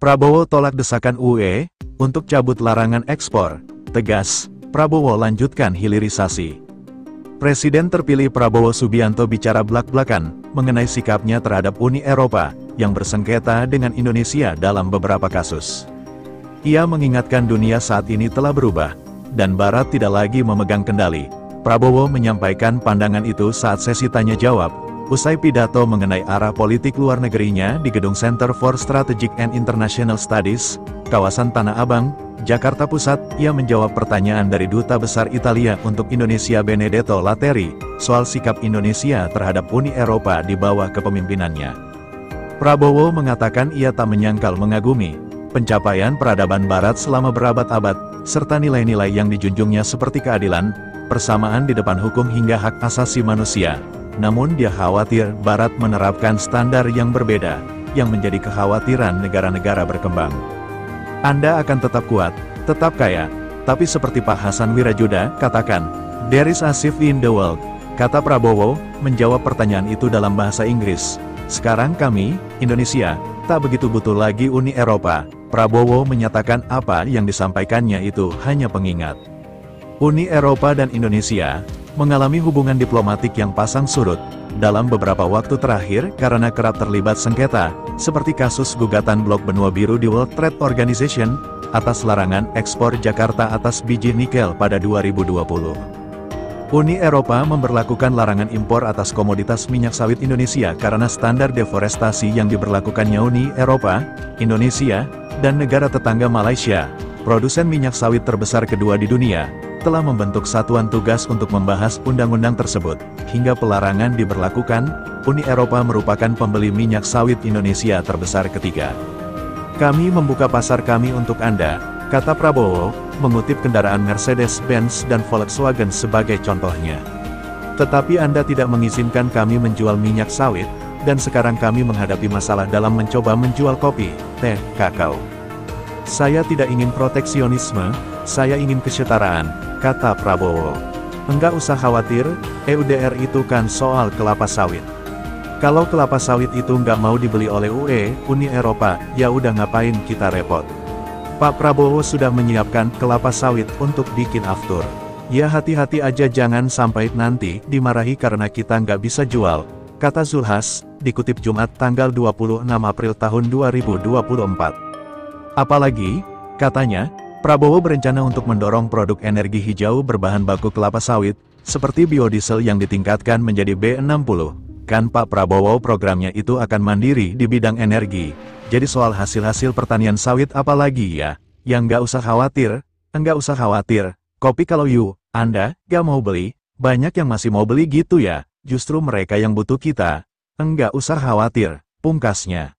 Prabowo tolak desakan UE untuk cabut larangan ekspor. Tegas, Prabowo lanjutkan hilirisasi. Presiden terpilih Prabowo Subianto bicara blak-blakan mengenai sikapnya terhadap Uni Eropa yang bersengketa dengan Indonesia dalam beberapa kasus. Ia mengingatkan dunia saat ini telah berubah, dan Barat tidak lagi memegang kendali. Prabowo menyampaikan pandangan itu saat sesi tanya-jawab, usai pidato mengenai arah politik luar negerinya di Gedung Center for Strategic and International Studies, kawasan Tanah Abang, Jakarta Pusat. Ia menjawab pertanyaan dari Duta Besar Italia untuk Indonesia Benedetto Latteri, soal sikap Indonesia terhadap Uni Eropa di bawah kepemimpinannya. Prabowo mengatakan ia tak menyangkal mengagumi pencapaian peradaban Barat selama berabad-abad, serta nilai-nilai yang dijunjungnya seperti keadilan, persamaan di depan hukum hingga hak asasi manusia. Namun dia khawatir Barat menerapkan standar yang berbeda, yang menjadi kekhawatiran negara-negara berkembang. Anda akan tetap kuat, tetap kaya, tapi seperti Pak Hasan Wirajuda katakan, "There is a shift in the world," kata Prabowo, menjawab pertanyaan itu dalam bahasa Inggris. "Sekarang kami, Indonesia, tak begitu butuh lagi Uni Eropa." Prabowo menyatakan apa yang disampaikannya itu hanya pengingat. Uni Eropa dan Indonesia mengalami hubungan diplomatik yang pasang surut dalam beberapa waktu terakhir karena kerap terlibat sengketa, seperti kasus gugatan Blok Benua Biru di World Trade Organization atas larangan ekspor Jakarta atas biji nikel pada 2020. Uni Eropa memberlakukan larangan impor atas komoditas minyak sawit Indonesia karena standar deforestasi yang diberlakukannya Uni Eropa, Indonesia, dan negara tetangga Malaysia, produsen minyak sawit terbesar kedua di dunia, telah membentuk satuan tugas untuk membahas undang-undang tersebut. Hingga pelarangan diberlakukan, Uni Eropa merupakan pembeli minyak sawit Indonesia terbesar ketiga. "Kami membuka pasar kami untuk Anda," kata Prabowo, mengutip kendaraan Mercedes-Benz dan Volkswagen sebagai contohnya. "Tetapi Anda tidak mengizinkan kami menjual minyak sawit, dan sekarang kami menghadapi masalah dalam mencoba menjual kopi, teh, kakao. Saya tidak ingin proteksionisme, saya ingin kesetaraan," kata Prabowo. "Enggak usah khawatir, EUDR itu kan soal kelapa sawit. Kalau kelapa sawit itu nggak mau dibeli oleh UE, Uni Eropa, ya udah ngapain kita repot. Pak Prabowo sudah menyiapkan kelapa sawit untuk bikin aftur. Ya hati-hati aja jangan sampai nanti dimarahi karena kita nggak bisa jual," kata Zulhas, dikutip Jumat tanggal 26 April tahun 2024. Apalagi, katanya, Prabowo berencana untuk mendorong produk energi hijau berbahan baku kelapa sawit, seperti biodiesel yang ditingkatkan menjadi B60. Kan Pak Prabowo programnya itu akan mandiri di bidang energi. Jadi soal hasil-hasil pertanian sawit apalagi ya, yang nggak usah khawatir, enggak usah khawatir. Kopi kalau Anda, nggak mau beli, banyak yang masih mau beli gitu ya, justru mereka yang butuh kita. Enggak usah khawatir, pungkasnya.